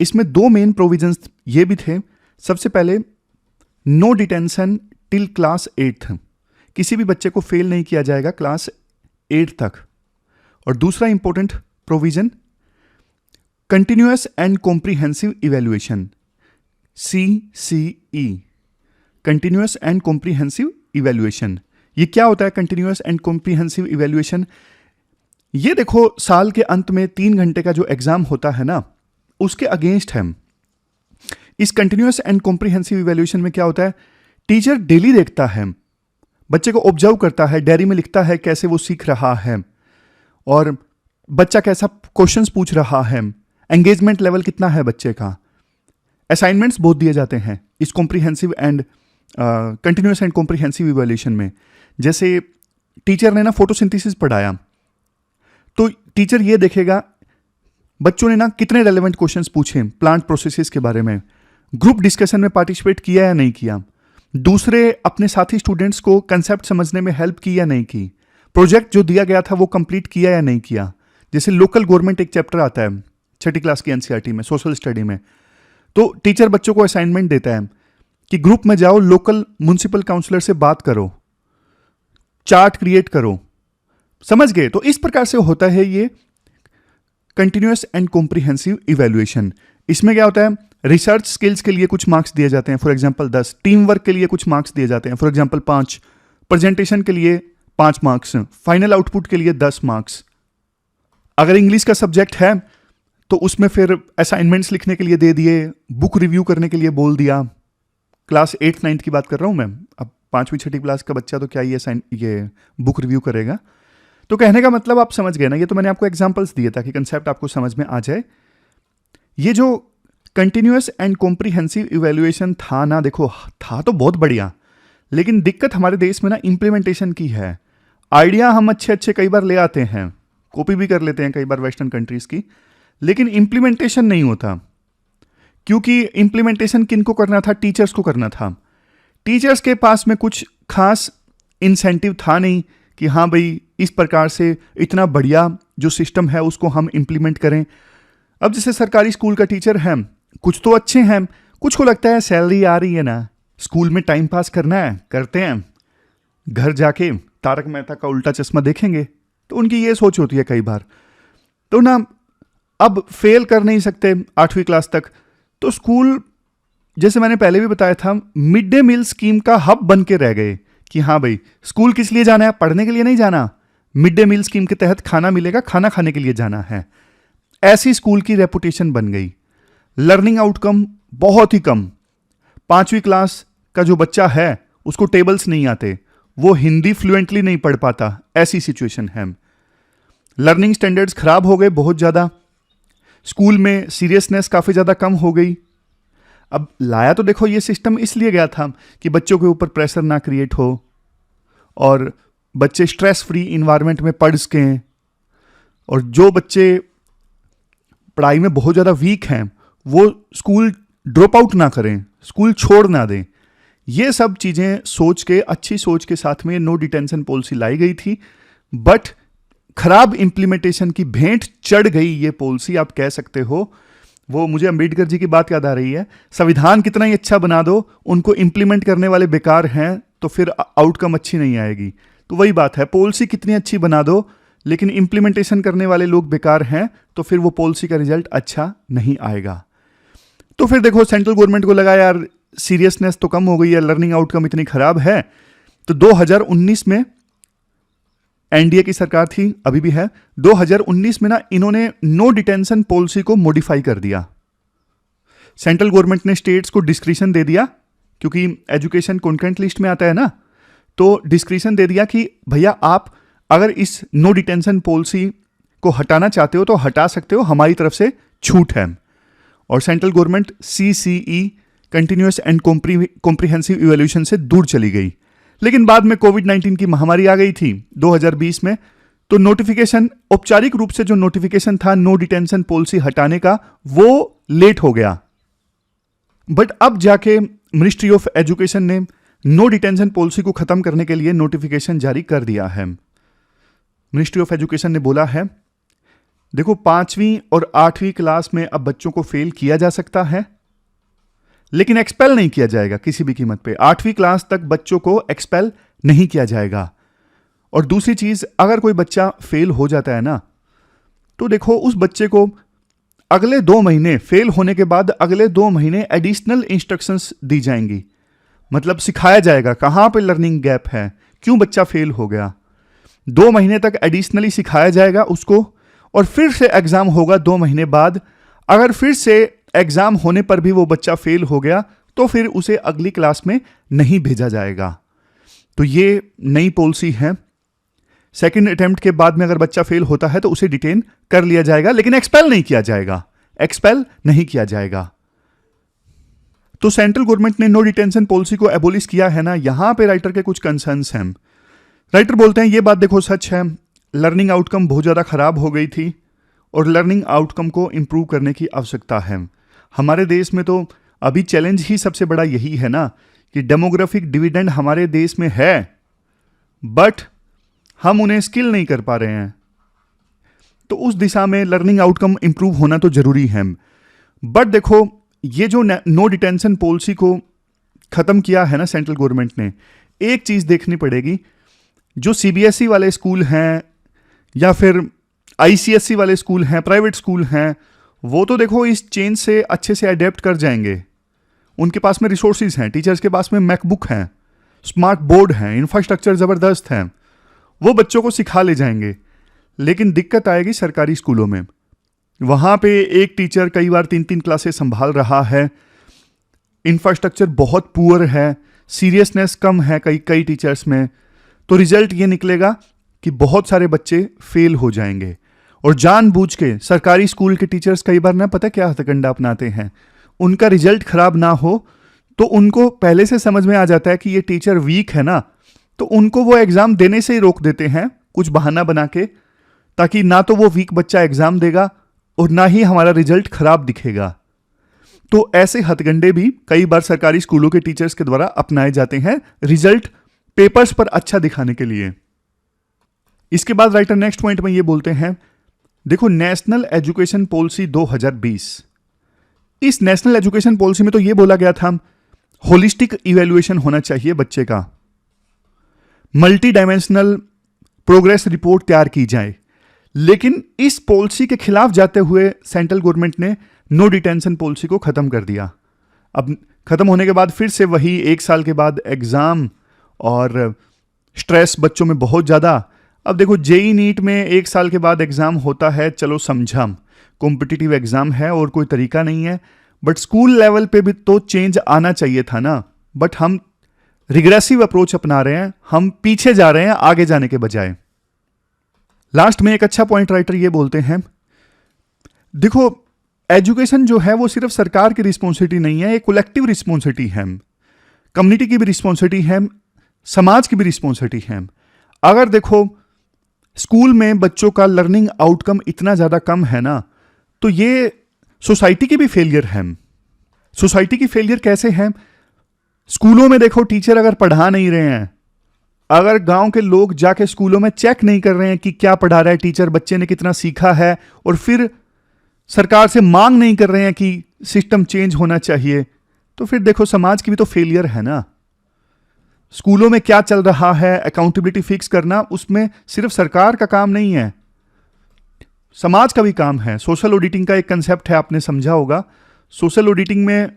इसमें 2 मेन प्रोविजंस ये भी थे। सबसे पहले नो डिटेंशन टिल क्लास 8, किसी भी बच्चे को फेल नहीं किया जाएगा क्लास 8 तक। और दूसरा important provision, continuous and comprehensive evaluation, CCE, continuous and comprehensive evaluation. ये क्या होता है कंटिन्यूअस एंड कॉम्प्रिहेंसिव इवैल्यूएशन? ये देखो साल के अंत में 3 घंटे का जो एग्जाम होता है ना, उसके अगेंस्ट है। इस कंटिन्यूअस एंड कॉम्प्रिहेंसिव इवैल्यूएशन में क्या होता है, टीचर डेली देखता है, बच्चे को ऑब्जर्व करता है, डायरी में लिखता है कैसे वो सीख रहा है और बच्चा कैसा क्वेश्चंस पूछ रहा है, एंगेजमेंट लेवल कितना है बच्चे का। असाइनमेंट्स बहुत दिए जाते हैं इस comprehensive and continuous and comprehensive evaluation में। जैसे टीचर ने ना फोटोसिंथेसिस पढ़ाया, तो टीचर ये देखेगा बच्चों ने ना कितने रेलेवेंट क्वेश्चंस पूछे प्लांट प्रोसेसेस के बारे में, ग्रुप डिस्कशन में पार्टिसिपेट किया या नहीं किया, दूसरे अपने साथी स्टूडेंट्स को कंसेप्ट समझने में हेल्प की या नहीं की, प्रोजेक्ट जो दिया गया था वो कंप्लीट किया या नहीं किया। जैसे लोकल गवर्नमेंट एक चैप्टर आता है 6ठी क्लास की एनसीईआरटी में, सोशल स्टडी में, तो टीचर बच्चों को असाइनमेंट देता है कि ग्रुप में जाओ, लोकल म्युनिसिपल काउंसलर से बात करो, चार्ट क्रिएट करो। समझ गए? तो इस प्रकार से होता है ये कंटिन्यूअस एंड कॉम्प्रिहेंसिव इवैल्यूएशन। इसमें क्या होता है, रिसर्च स्किल्स के लिए कुछ मार्क्स दिए जाते हैं, फॉर एग्जांपल 10, टीम वर्क के लिए कुछ मार्क्स दिए जाते हैं, फॉर एग्जांपल 5, प्रेजेंटेशन के लिए 5 मार्क्स, फाइनल आउटपुट के लिए 10 मार्क्स। अगर इंग्लिश का सब्जेक्ट है तो उसमें फिर असाइनमेंट्स लिखने के लिए दे दिए, बुक रिव्यू करने के लिए बोल दिया। क्लास 8th 9th की बात कर रहा हूं मैं, अब 5वीं 6ठी क्लास का बच्चा तो क्या ये बुक रिव्यू करेगा। तो कहने का मतलब आप समझ गए ना, ये तो मैंने आपको एग्जांपल्स दिए ताकि कंसेप्ट आपको समझ में आ जाए। ये जो कंटिन्यूअस एंड कॉम्प्रिहेंसिव इवैल्यूएशन था ना, देखो था तो बहुत बढ़िया, लेकिन दिक्कत हमारे देश में ना इंप्लीमेंटेशन की है। आइडिया हम अच्छे कई बार ले आते हैं, कॉपी भी कर लेते हैं कई बार वेस्टर्न कंट्रीज की, लेकिन इंप्लीमेंटेशन नहीं होता। क्योंकि इंप्लीमेंटेशन किनको करना था, टीचर्स को करना था। टीचर्स के पास में कुछ खास इंसेंटिव था नहीं कि हाँ भाई इस प्रकार से इतना बढ़िया जो सिस्टम है उसको हम इंप्लीमेंट करें। अब जैसे सरकारी स्कूल का टीचर है, कुछ तो अच्छे हैं, कुछ को लगता है सैलरी आ रही है ना, स्कूल में टाइम पास करना है, करते हैं, घर जाके तारक मेहता का उल्टा चश्मा देखेंगे। तो उनकी ये सोच होती है कई बार। तो ना अब फेल कर नहीं सकते 8वीं क्लास तक, तो स्कूल जैसे मैंने पहले भी बताया था, मिड डे मील स्कीम का हब बन के रह गए कि हाँ भाई स्कूल किस लिए जाना है, पढ़ने के लिए नहीं जाना, मिड डे मील स्कीम के तहत खाना मिलेगा, खाना खाने के लिए जाना है। ऐसी स्कूल की रेपुटेशन बन गई। लर्निंग आउटकम बहुत ही कम, 5वीं क्लास का जो बच्चा है उसको टेबल्स नहीं आते, वो हिंदी फ्लुएंटली नहीं पढ़ पाता, ऐसी सिचुएशन है। लर्निंग स्टैंडर्ड्स खराब हो गए बहुत ज़्यादा, स्कूल में सीरियसनेस काफ़ी ज़्यादा कम हो गई। अब लाया तो देखो ये सिस्टम इसलिए गया था कि बच्चों के ऊपर प्रेशर ना क्रिएट हो और बच्चे स्ट्रेस फ्री इन्वायरमेंट में पढ़ सकें, और जो बच्चे पढ़ाई में बहुत ज़्यादा वीक हैं वो स्कूल ड्रॉप आउट ना करें, स्कूल छोड़ ना दें। ये सब चीज़ें सोच के, अच्छी सोच के साथ में नो डिटेंशन पॉलिसी लाई गई थी, बट खराब इंप्लीमेंटेशन की भेंट चढ़ गई ये पॉलिसी, आप कह सकते हो। वो मुझे अंबेडकर जी की बात याद आ रही है, संविधान कितना ही अच्छा बना दो, उनको इंप्लीमेंट करने वाले बेकार हैं तो फिर आउटकम अच्छी नहीं आएगी। तो वही बात है, पॉलिसी कितनी अच्छी बना दो लेकिन इंप्लीमेंटेशन करने वाले लोग बेकार हैं तो फिर वो पॉलिसी का रिजल्ट अच्छा नहीं आएगा। तो फिर देखो सेंट्रल गवर्नमेंट को लगा यार सीरियसनेस तो कम हो गई है, लर्निंग आउटकम इतनी खराब है, तो 2019 में एनडीए की सरकार थी, अभी भी है, 2019 में ना इन्होंने नो डिटेंशन पॉलिसी को मॉडिफाई कर दिया। सेंट्रल गवर्नमेंट ने स्टेट्स को डिस्क्रिशन दे दिया, क्योंकि एजुकेशन कंकरेंट लिस्ट में आता है ना, तो डिस्क्रिशन दे दिया कि भैया आप अगर इस नो डिटेंशन पॉलिसी को हटाना चाहते हो तो हटा सकते हो, हमारी तरफ से छूट है। और central government CCE continuous and comprehensive evaluation से दूर चली गई। लेकिन बाद में कोविड-19 की महामारी आ गई थी 2020 में, तो नोटिफिकेशन, औपचारिक रूप से जो नोटिफिकेशन था नो डिटेंशन पॉलिसी हटाने का, वो लेट हो गया। बट अब जाके मिनिस्ट्री ऑफ एजुकेशन ने नो डिटेंशन पॉलिसी को खत्म करने के लिए नोटिफिकेशन जारी कर दिया है। मिनिस्ट्री ऑफ एजुकेशन ने बोला है देखो 5वीं और 8वीं क्लास में अब बच्चों को फेल किया जा सकता है, लेकिन एक्सपेल नहीं किया जाएगा किसी भी कीमत पे। 8वीं क्लास तक बच्चों को एक्सपेल नहीं किया जाएगा। और दूसरी चीज, अगर कोई बच्चा फेल हो जाता है ना, तो देखो उस बच्चे को अगले 2 महीने, फेल होने के बाद अगले 2 महीने एडिशनल इंस्ट्रक्शंस दी जाएंगी। मतलब सिखाया जाएगा कहां पे लर्निंग गैप है, क्यों बच्चा फेल हो गया। 2 महीने तक एडिशनली सिखाया जाएगा उसको, और फिर से एग्जाम होगा 2 महीने बाद। अगर फिर से एग्जाम होने पर भी वो बच्चा फेल हो गया तो फिर उसे अगली क्लास में नहीं भेजा जाएगा। तो ये नई पॉलिसी है। सेकंड अटेम्प्ट के बाद में अगर बच्चा फेल होता है तो उसे डिटेन कर लिया जाएगा, लेकिन एक्सपेल नहीं किया जाएगा, एक्सपेल नहीं किया जाएगा। तो सेंट्रल गवर्नमेंट ने नो डिटेंशन पॉलिसी को एबोलिश किया है ना, यहां पे राइटर के कुछ कंसर्न्स हैं। राइटर बोलते हैं ये बात देखो सच है, लर्निंग आउटकम बहुत ज़्यादा खराब हो गई थी और लर्निंग आउटकम को इम्प्रूव करने की आवश्यकता है। हमारे देश में तो अभी चैलेंज ही सबसे बड़ा यही है ना कि डेमोग्राफिक डिविडेंड हमारे देश में है, बट हम उन्हें स्किल नहीं कर पा रहे हैं। तो उस दिशा में लर्निंग आउटकम इम्प्रूव होना तो जरूरी है। बट देखो ये जो नो डिटेंशन पॉलिसी को खत्म किया है ना सेंट्रल गवर्नमेंट ने, एक चीज देखनी पड़ेगी, जो CBSE वाले स्कूल हैं या फिर ICSE वाले स्कूल हैं, प्राइवेट स्कूल हैं, वो तो देखो इस चेंज से अच्छे से अडेप्ट कर जाएंगे। उनके पास में रिसोर्सेज हैं, टीचर्स के पास में मैकबुक हैं, स्मार्ट बोर्ड हैं, इंफ्रास्ट्रक्चर ज़बरदस्त हैं, वो बच्चों को सिखा ले जाएंगे। लेकिन दिक्कत आएगी सरकारी स्कूलों में। वहाँ पे एक टीचर कई बार 3-3 क्लासेस संभाल रहा है, इंफ्रास्ट्रक्चर बहुत पुअर है, सीरियसनेस कम है कई टीचर्स में। तो रिजल्ट ये निकलेगा कि बहुत सारे बच्चे फेल हो जाएंगे। और जानबूझ के सरकारी स्कूल के टीचर्स कई बार ना पता क्या हथकंडा अपनाते हैं, उनका रिजल्ट खराब ना हो तो उनको पहले से समझ में आ जाता है कि ये टीचर वीक है ना, तो उनको वो एग्जाम देने से ही रोक देते हैं कुछ बहाना बना के, ताकि ना तो वो वीक बच्चा एग्जाम देगा और ना ही हमारा रिजल्ट खराब दिखेगा। तो ऐसे हथकंडे भी कई बार सरकारी स्कूलों के टीचर्स के द्वारा अपनाए जाते हैं रिजल्ट पेपर्स पर अच्छा दिखाने के लिए। इसके बाद राइटर नेक्स्ट पॉइंट में ये बोलते हैं, देखो नेशनल एजुकेशन पॉलिसी 2020, इस नेशनल एजुकेशन पॉलिसी में तो ये बोला गया था होलिस्टिक इवैल्यूएशन होना चाहिए बच्चे का, मल्टी डायमेंशनल प्रोग्रेस रिपोर्ट तैयार की जाए। लेकिन इस पॉलिसी के खिलाफ जाते हुए सेंट्रल गवर्नमेंट ने नो डिटेंशन पॉलिसी को खत्म कर दिया। अब खत्म होने के बाद फिर से वही 1 साल के बाद एग्जाम और स्ट्रेस बच्चों में बहुत ज़्यादा। अब देखो JEE नीट में 1 साल के बाद एग्जाम होता है, चलो समझा कॉम्पिटिटिव एग्जाम है और कोई तरीका नहीं है, बट स्कूल लेवल पे भी तो चेंज आना चाहिए था ना, बट हम रिग्रेसिव अप्रोच अपना रहे हैं, हम पीछे जा रहे हैं आगे जाने के बजाय। लास्ट में एक अच्छा पॉइंट राइटर ये बोलते हैं, देखो एजुकेशन जो है वो सिर्फ सरकार की रिस्पॉन्सिबिलिटी नहीं है, एक कलेक्टिव रिस्पॉन्सिबिलिटी है, कम्युनिटी की भी रिस्पॉन्सिबिलिटी है, समाज की भी रिस्पॉन्सिबिलिटी है। अगर देखो स्कूल में बच्चों का लर्निंग आउटकम इतना ज़्यादा कम है ना, तो ये सोसाइटी की भी फेलियर है। सोसाइटी की फेलियर कैसे है? स्कूलों में देखो टीचर अगर पढ़ा नहीं रहे हैं, अगर गांव के लोग जाके स्कूलों में चेक नहीं कर रहे हैं कि क्या पढ़ा रहा है टीचर, बच्चे ने कितना सीखा है, और फिर सरकार से मांग नहीं कर रहे हैं कि सिस्टम चेंज होना चाहिए, तो फिर देखो समाज की भी तो फेलियर है ना। स्कूलों में क्या चल रहा है, अकाउंटेबिलिटी फिक्स करना, उसमें सिर्फ सरकार का काम नहीं है, समाज का भी काम है। सोशल ऑडिटिंग का एक कंसेप्ट है, आपने समझा होगा। सोशल ऑडिटिंग में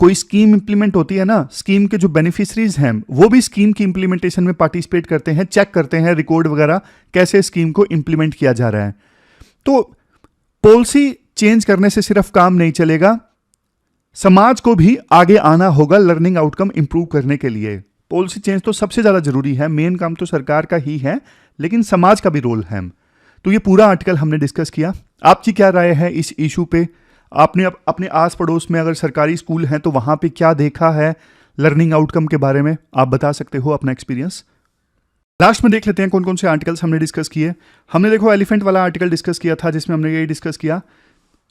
कोई स्कीम इंप्लीमेंट होती है ना, स्कीम के जो बेनिफिशरीज हैं वो भी स्कीम की इंप्लीमेंटेशन में पार्टिसिपेट करते हैं, चेक करते हैं रिकॉर्ड वगैरह कैसे स्कीम को इंप्लीमेंट किया जा रहा है। तो पॉलिसी चेंज करने से सिर्फ काम नहीं चलेगा, समाज को भी आगे आना होगा लर्निंग आउटकम इंप्रूव करने के लिए। पॉलिसी चेंज तो सबसे ज़्यादा जरूरी है, मेन काम तो सरकार का ही है, लेकिन समाज का भी रोल है। तो ये पूरा आर्टिकल हमने डिस्कस किया। आपकी क्या राय है इस इशू पे? आपने अपने आस पड़ोस में अगर सरकारी स्कूल हैं तो वहाँ पे क्या देखा है लर्निंग आउटकम के बारे में, आप बता सकते हो अपना एक्सपीरियंस। लास्ट में देख लेते हैं कौन कौन से आर्टिकल्स हमने डिस्कस किए। हमने देखो एलिफेंट वाला आर्टिकल डिस्कस किया था, जिसमें हमने ये डिस्कस किया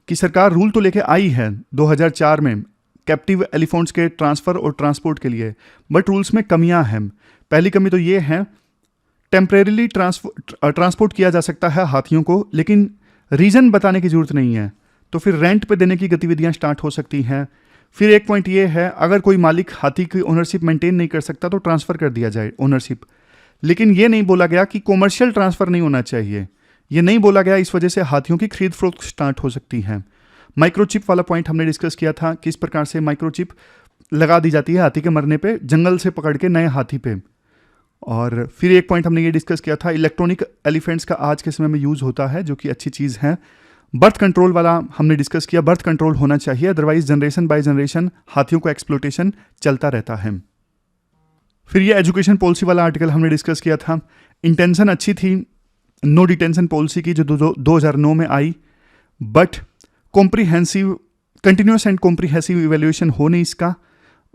कि सरकार रूल तो लेके आई है 2004 में कैप्टिव एलिफेंट्स के ट्रांसफ़र और ट्रांसपोर्ट के लिए, बट रूल्स में कमियां हैं। पहली कमी तो ये है, टेम्परेरीली ट्रांसपोर्ट किया जा सकता है हाथियों को, लेकिन रीज़न बताने की ज़रूरत नहीं है, तो फिर रेंट पे देने की गतिविधियां स्टार्ट हो सकती हैं। फिर एक पॉइंट ये है, अगर कोई मालिक हाथी की ओनरशिप मेंटेन नहीं कर सकता तो ट्रांसफ़र कर दिया जाए ओनरशिप। लेकिन ये नहीं बोला गया कि कॉमर्शियल ट्रांसफ़र नहीं होना चाहिए, ये नहीं बोला गया, इस वजह से हाथियों की खरीद फरोख्त स्टार्ट हो सकती है। माइक्रोचिप वाला पॉइंट हमने डिस्कस किया था, किस प्रकार से माइक्रोचिप लगा दी जाती है हाथी के मरने पे, जंगल से पकड़ के नए हाथी पे। और फिर एक पॉइंट हमने ये डिस्कस किया था, इलेक्ट्रॉनिक एलिफेंट्स का आज के समय में यूज़ होता है, जो कि अच्छी चीज़ है। बर्थ कंट्रोल वाला हमने डिस्कस किया, बर्थ कंट्रोल होना चाहिए, अदरवाइज जनरेशन बाय जनरेशन हाथियों का एक्सप्लोटेशन चलता रहता है। फिर ये एजुकेशन पॉलिसी वाला आर्टिकल हमने डिस्कस किया था। इंटेंशन अच्छी थी नो डिटेंशन पॉलिसी की, जो 2009 में आई, but comprehensive continuous and comprehensive evaluation हो नहीं इसका,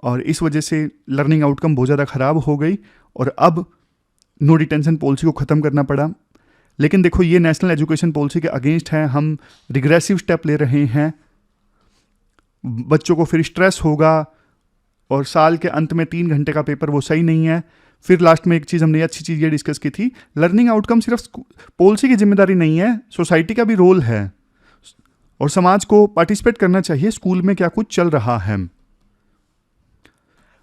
और इस वजह से लर्निंग आउटकम बहुत ज़्यादा ख़राब हो गई, और अब नो डिटेंशन पॉलिसी को ख़त्म करना पड़ा। लेकिन देखो ये नेशनल एजुकेशन पॉलिसी के अगेंस्ट है, हम रिग्रेसिव स्टेप ले रहे हैं, बच्चों को फिर स्ट्रेस होगा, और साल के अंत में 3 घंटे का पेपर वो सही नहीं है। फिर लास्ट में एक चीज़ हमने अच्छी चीज़ ये डिस्कस की थी, लर्निंग आउटकम सिर्फ पॉलिसी की जिम्मेदारी नहीं है, सोसाइटी का भी रोल है, और समाज को पार्टिसिपेट करना चाहिए स्कूल में क्या कुछ चल रहा है।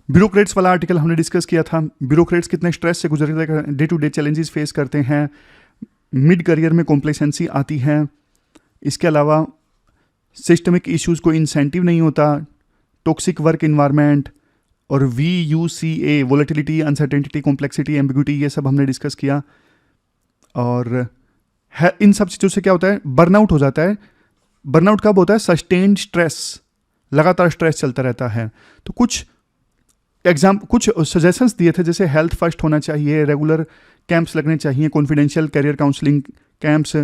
ब्यूरोक्रेट्स वाला आर्टिकल हमने डिस्कस किया था, ब्यूरोक्रेट्स कितने स्ट्रेस से गुजरते हैं, day to day challenges face करते हैं, मिड करियर में कॉम्प्लेसेंसी आती है। इसके अलावा सिस्टमिक इश्यूज़ को इंसेंटिव नहीं होता, टॉक्सिक वर्क इन्वायरमेंट, और VUCA volatility, uncertainty, complexity, ambiguity, ये सब हमने डिस्कस किया। और इन सब चीज़ों से क्या होता है, बर्नआउट हो जाता है। बर्नआउट कब होता है? सस्टेन्ड स्ट्रेस, लगातार स्ट्रेस चलता रहता है। तो कुछ सजेशंस दिए थे, जैसे हेल्थ फर्स्ट होना चाहिए, रेगुलर कैंप्स लगने चाहिए, कॉन्फिडेंशियल करियर काउंसलिंग कैंप्स,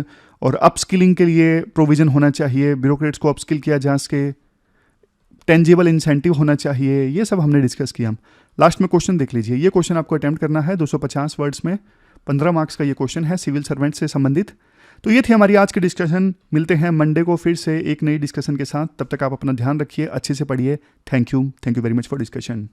और अपस्किलिंग के लिए प्रोविज़न होना चाहिए, ब्यूरोक्रेट्स को अपस्किल किया जा सके, टेंजिबल इंसेंटिव होना चाहिए, ये सब हमने डिस्कस किया। लास्ट में क्वेश्चन देख लीजिए, ये क्वेश्चन आपको अटेम्प्ट करना है 250 वर्ड्स में, 15 मार्क्स का ये क्वेश्चन है, सिविल सर्वेंट से संबंधित। तो ये थी हमारी आज की डिस्कशन। मिलते हैं मंडे को फिर से एक नई डिस्कशन के साथ, तब तक आप अपना ध्यान रखिए, अच्छे से पढ़िए। Thank you very much for discussion.